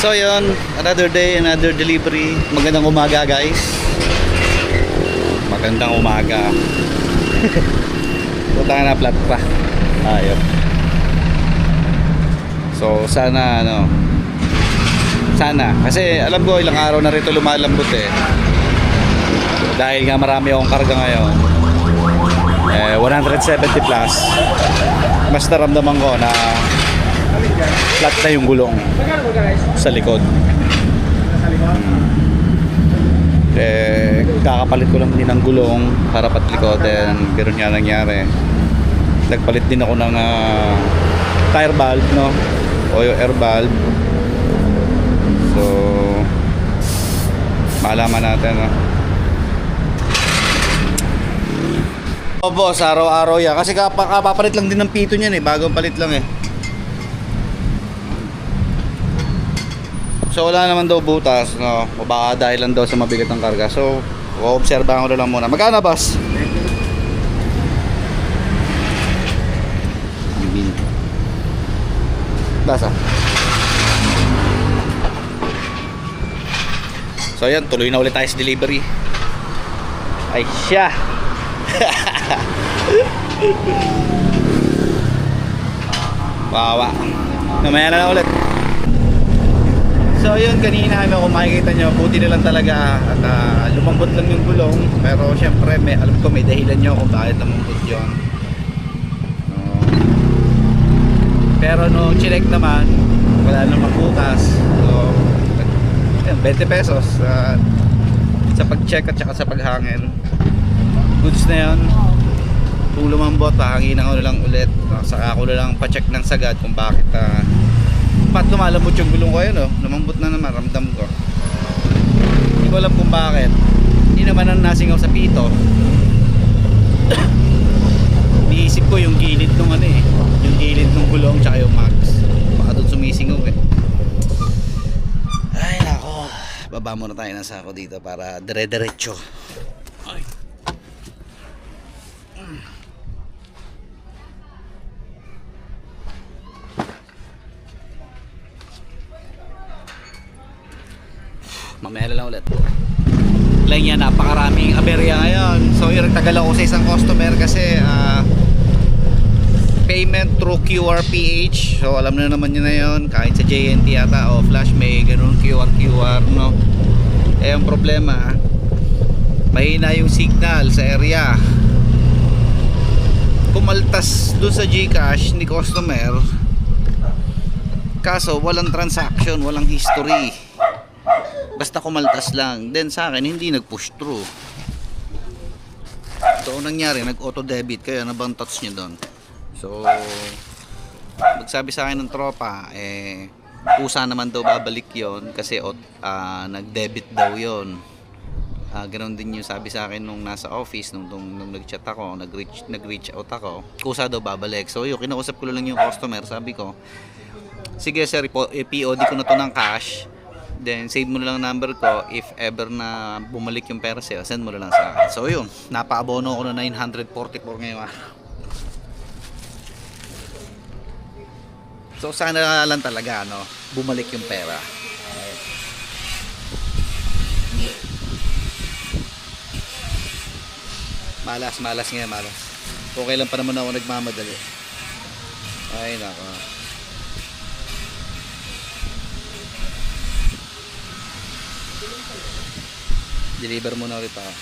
So yun, another day, another delivery. Magandang umaga guys. Magandang umaga. Punta na flat pa. Ayun. So sana kasi alam ko ilang araw na rito lumalambot eh. Dahil nga marami akong karga ngayon. 170 plus. Mas naramdaman ko na flat na yung gulong sa likod. Kakapalit ko lang din ng gulong para patlikod, and ganoon nga nangyari. Nagpalit din ako ng tire valve, no? O yung air valve. So malaman natin, no? Oh boss, araw-araw yan. Kasi kapapalit lang din ng pito niyan eh. Bagong palit lang eh. So wala naman daw butas, no? O baka dahil lang daw sa mabigat ng karga. So o-obserbahan ko lang muna. Magkano boss? Basa. So yan, tuloy na ulit tayo sa delivery. Ay siya. Wawa. Namaya na lang ulit. So yun, kanina kung makikita nyo, buti na lang talaga at lumambot lang yung gulong. Pero syempre alam ko may dahilan nyo kung bakit lumambot yun. Pero no chinek naman, wala namang butas. So yun, 20 pesos sa pag-check at saka sa paghangin. Goods na yun. Kung lumambot, pahanginan ko na lang ulit. Saka ako na lang pa-check ng sagad kung bakit lumalambot yung gulong ko. Yun, oh. Lumambot na naman, ramdam ko. Hindi ko alam kung bakit. Hindi naman ang nasingaw sa pito. Niisip ko yung gilid nung yung gilid ng gulong tsaka yung mags. Baka doon sumisingaw eh. Ay nako, baba muna tayo ng sako dito para dire-diretso. Ay. Mamaya lang ulit. Lang yan, napakaraming aberya ngayon. So yun, nagtagal ako sa isang customer kasi payment through QRPH. So alam na naman nyo na yun. Kahit sa JNT yata o Flash may ganun QR, no? Eh ang problema, mahina yung signal sa area. Kumaltas doon sa GCash ni customer, kaso walang transaction, walang history. Basta kumaltas lang. Then sa akin hindi nag-push through. So nangyari, nag-auto debit kaya nabang touch niya doon. So magsabi sa akin ng tropa, kusa naman daw babalik yon kasi nag-debit daw yon. Ganoon din yung sabi sa akin nung nasa office, nung nag-chat ako, nag-reach out ako, kusa daw babalik. So yun, kinausap ko lang yung customer. Sabi ko, sige sir, POD ko na to ng cash, then save mo na lang number ko. If ever na bumalik yung pera sa'yo, send mo na lang sa akin. So yun, napaabono ko na 944 ngayon. So sana lang talaga bumalik yung pera. Malas nga, malas. Okay lang pa naman ako nagmamadali. Ay nako. Deliver muna ulit ako.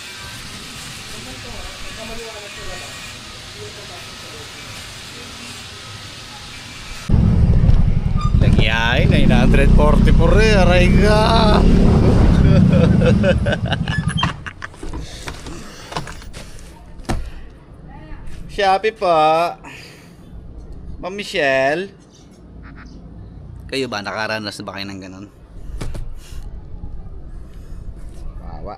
Nagyay, 944 eh, aray ka. Shopee pa. Ma'am Michelle, kayo ba nakaranas na ba kayo ng ganun? Wawa.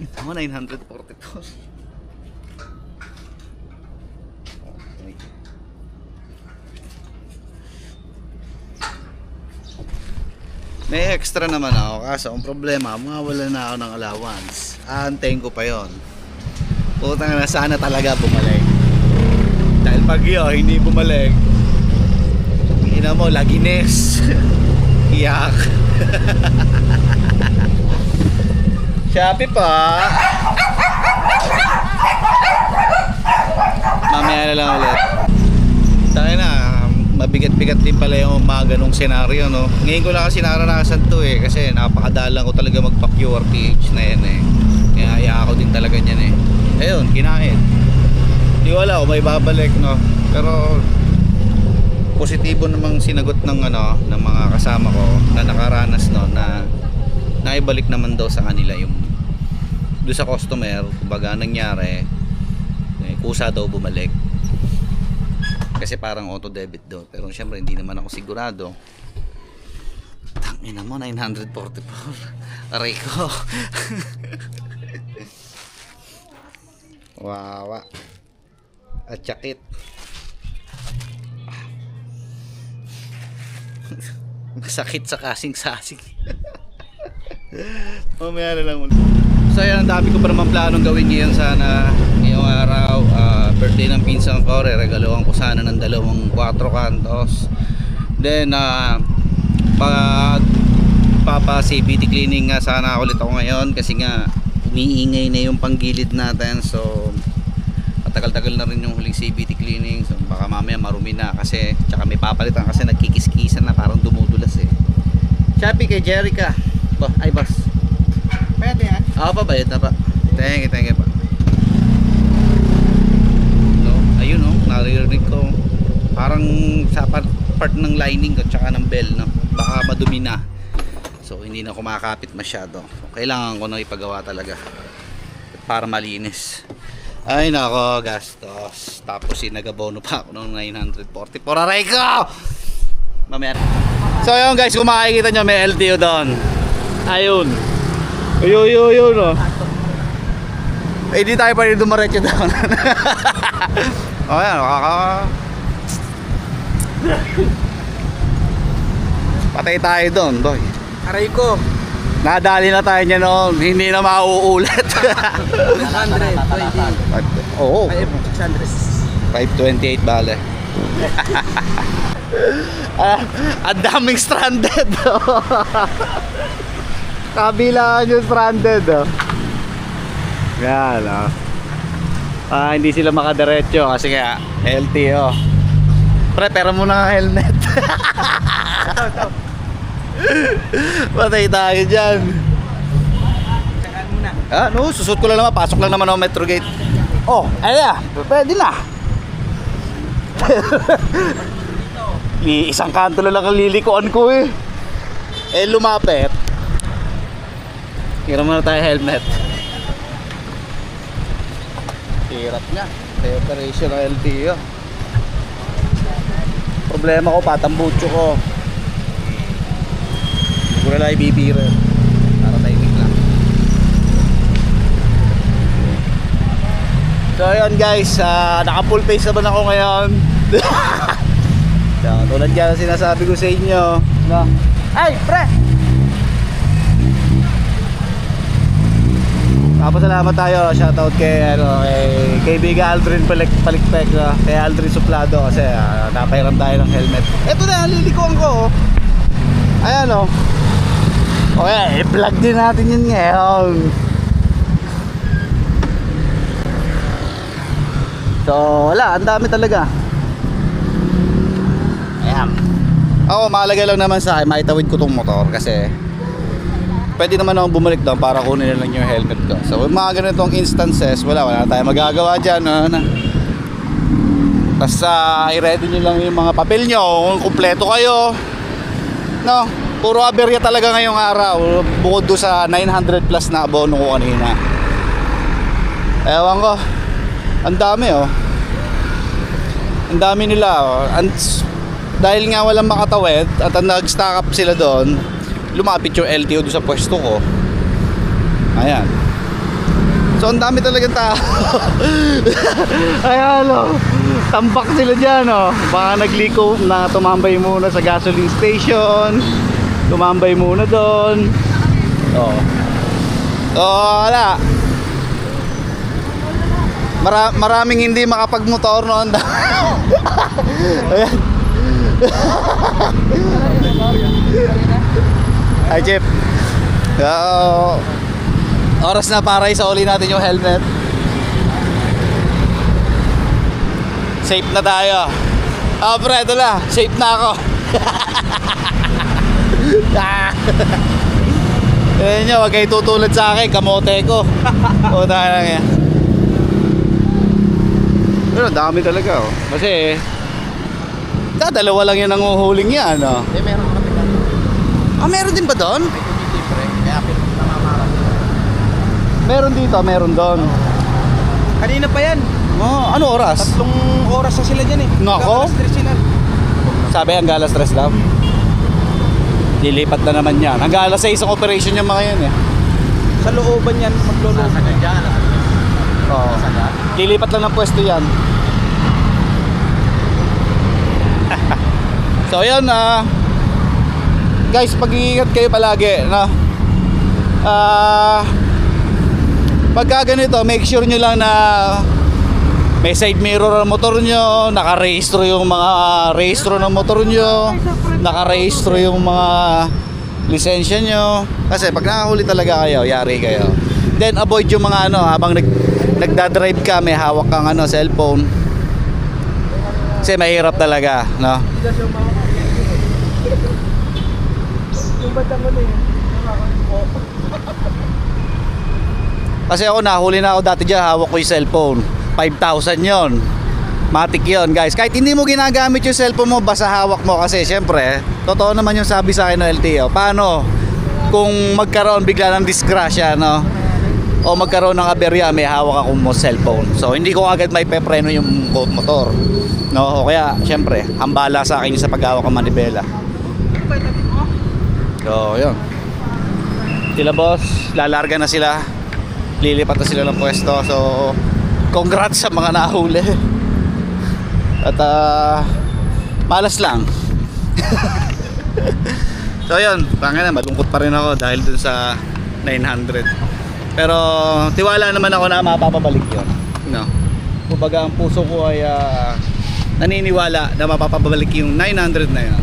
Ito 944. May extra naman ako, kaso ang problema, mawala na ako ng allowance. Aantayin ko pa yon. Putang na, sana talaga bumalik. Dahil pag yun, hindi bumalik, ina mo, lagines. Iyak. Shopee pa. Mamaya na lang ulit. Tayo na, mabigat-bigat din pala yung mga ganong senaryo, no? Ngayon ko lang kasi naranasan to eh, kasi napakadalang ko talaga magpa-QRPH na yan eh. Kaya haya ako din talaga niyan eh. Ayun, kinain. Di wala, may babalik, no? Pero positibo namang sinagot ng ano, ng mga kasama ko na nakaranas, no, na naibalik naman daw sa kanila yung doon sa customer. Kumbaga nangyari, kusa daw bumalik kasi parang auto debit daw, pero syempre hindi naman ako sigurado. Tangina mo, 944 aray ko. Wawa at sakit. Masakit sa kasing-sasing. Mamaya na lang ulit. So yan, ang dami ko pa naman planong gawin ngayon sana. Ngayong araw, birthday ng pinsan ko, regaluhan ko sana ng 2 4 kantos. Then pag papa CBT cleaning nga sana ulit ako ngayon, kasi nga umiingay na yung panggilid natin. So matagal-tagal na rin yung huling CBT cleaning, so baka mamaya marumi na, kasi tsaka may papalitan kasi nagkikis-kisan na, parang dumudulas eh. Shopee kay Jerica. Ay boss, pwede yan? Oo pa, bayad na pa. Thank you pa. No, ayun no, naririnig ko parang sa part ng lining ko tsaka ng bell, no, baka madumi na, so hindi na kumakapit masyado. So, kailangan ko na ipagawa talaga para malinis. Ay nako, gastos. Tapos sinagabono pa ako ng 944 aray ko. Mamaya. So ayun guys, kung makikita nyo may LTO doon. Ayun. Ayun no. Eh di tayo pa rin dumaretso doon. O yan, patay tayo doon, boy. Aray ko. Nadali na tayo niya noon, hindi na mauulit. 520. Oo. 528. 528 bale. Ang daming stranded. Kabilaan yung stranded. Yan hindi sila makadiretso kasi nga LTO. Pre, pera muna ng helmet. Patay tayo dyan. Tsagaan muna. No, susot ko lang naman. Pasok lang naman ako Metro Gate. Oh, ayan. Pwede na. Isang kanto lang ang lilikuan ko eh. Lumapit. Hirap muna tayo helmet. Hirap niya. May operation ng LTO. Problema ko, patambutso ko. Hindi ko na lang ibibira. Para timing lang. So ayun guys, naka full face naman ako ngayon. So, tulad yan ang sinasabi ko sa inyo, no? Ay, pre! Papasalamat tayo, shoutout kay kaibigan Aldrin Palikpek, kay Aldrin Suplado, kasi napahiram tayo ng helmet. Ito na, lilikuan ko. Ayan o. Okay, i-plug din natin yun ngayon. So wala, ang dami talaga. Ayan. Ako, mahalaga lang naman sa akin, maitawid ko tong motor kasi pwede naman akong bumalik doon para kunin na lang yung helmet ko. So mga ganitong instances, wala tayong magagawa dyan. Tapos i-ready nyo lang yung mga papel nyo kung kumpleto kayo, no? Puro aberya talaga ngayong araw, bukod doon sa 900 plus na abono ko kanina. Ewan ko, ang dami ang dami nila dahil nga walang makatawid at nag-stack up sila doon, lumapit yung LTO doon sa pwesto ko. Ayan. So ang dami talagang tao. Ayan tambak sila dyan baka nagliko na tumambay muna sa gasoline station, tumambay muna doon. Wala. Maraming hindi makapagmotor noon. Ayan. Hi, Chip. Oras na para isauli natin yung helmet. Safe na tayo. Pre, ito na. Safe na ako. Ayan nyo, wag kayo tutulad sa akin. Kamote ko. O, tayo lang yan. Pero dami talaga, oh. Kasi dalawa lang yan ang uhuling yan, oh. Meron kami na. Meron din ba doon? May tumitibre. Kaya pinamamara. Meron dito, meron doon. Kanina pa yan. Ano oras? 3 oras na sila dyan eh. Nako. Alas 3 sila. Sabi hanggang alas 3 lang. Lilipat na naman yan. Hanggang alas 6 ang operation yung mga yan, eh. Sa looban yan. Maglulooban. Sasagad dyan. Oo. Lilipat lang ng pwesto yan. So yun, guys, pag-iingat kayo palagi, no? Pagka ganito, make sure nyo lang na may side mirror ang motor nyo, nakarehistro yung mga rehistro ng motor nyo, nakarehistro yung mga lisensya nyo. Kasi pag nakahuli talaga kayo, yari kayo. Then avoid yung mga habang nagdadrive ka, may hawak kang cellphone. Kasi mahirap talaga, no? Yung batang ano eh. Kasi ako nahuli na ako dati dyan, hawak ko yung cellphone. 5,000 yon. Matik yon, guys. Kahit hindi mo ginagamit yung cellphone mo, basta hawak mo. Kasi syempre, totoo naman yung sabi sa akin ng LTO. Paano kung magkaroon bigla ng disgrasya, no? O magkaroon ng aberya, may hawak akong cellphone. So hindi ko agad may pepreno yung motor, no? O kaya syempre, hambala sa akin yung sa paghawak ng manibela. So yun, sila boss, lalarga na sila, lilipat na sila ng pwesto. So congrats sa mga nahuli. At malas lang. So yun, tangina, malungkot pa rin ako dahil dun sa 900. Pero tiwala naman ako na mapapabalik yun, no? Kumbaga ang puso ko ay naniniwala na mapapabalik yung 900 na yun.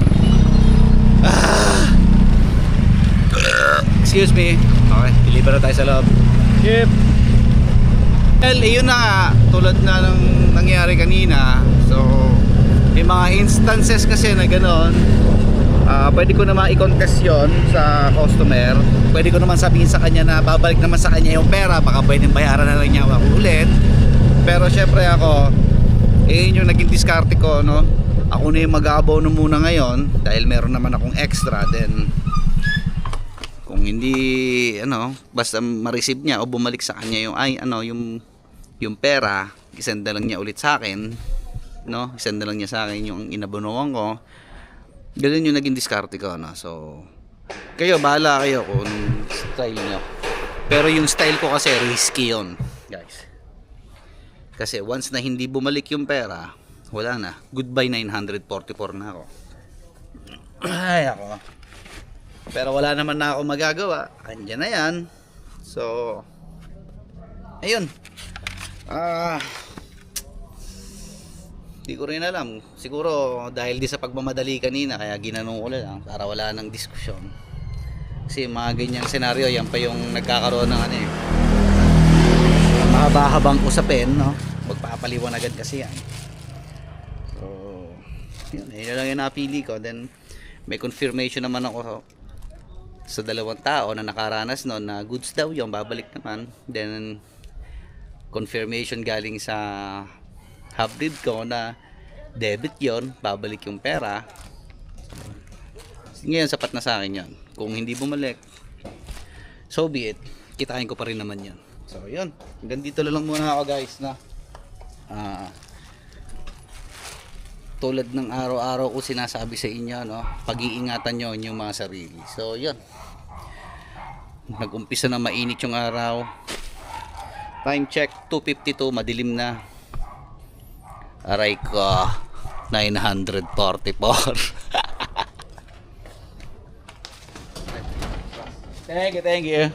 Excuse me. Okay, deliver na tayo sa loob. Yep. Well, yun na nga, tulad na ng nangyari kanina. So may mga instances kasi na gano'n. Pwede ko naman i-contest yon sa customer. Pwede ko naman sabihin sa kanya na babalik naman sa kanya yung pera. Baka pwedeng bayaran na lang niya ako ulit. Pero syempre ako, yun yung naging diskarte ko, no? Ako na yung mag-aabono muna ngayon dahil meron naman akong extra. Then kung hindi basta ma-receive niya o bumalik sa kanya yung pera, isend na lang niya ulit sa akin, no? Isend na lang niya sa akin yung inabonoan ko. Ganun yung naging diskarte ko, no? So kayo, bahala kayo kung style nyo. Pero yung style ko kasi risky yun, guys. Kasi once na hindi bumalik yung pera, wala na. Goodbye 944 na ako. Ay, ako. Pero wala naman na ako magagawa. Andyan na yan. So ayun. Di ko rin alam. Siguro dahil di sa pagmamadali kanina, kaya ginanong ko lang para wala nang diskusyon. Kasi mga ganyang senaryo, yan pa yung nagkakaroon ng mahaba-habang usapin, no? Magpapaliwanagan kasi yan. So yun lang yung napili ko. Then may confirmation naman ako sa dalawang tao na nakaranas noon na goods daw yung babalik naman. Then confirmation galing sa half-breed ko na debit yon, babalik yung pera. Ngayon sapat na sa akin yon. Kung hindi bumalik, so be it, kitain ko pa rin naman yon. So yun, hanggang dito lang muna ako, guys, na tulad ng araw-araw ko sinasabi sa inyo, no, pag-iingatan nyo yung mga sarili. So yun, nag-umpisa na mainit yung araw. Time check 2:52, madilim na. Aray ko, 944. Thank you.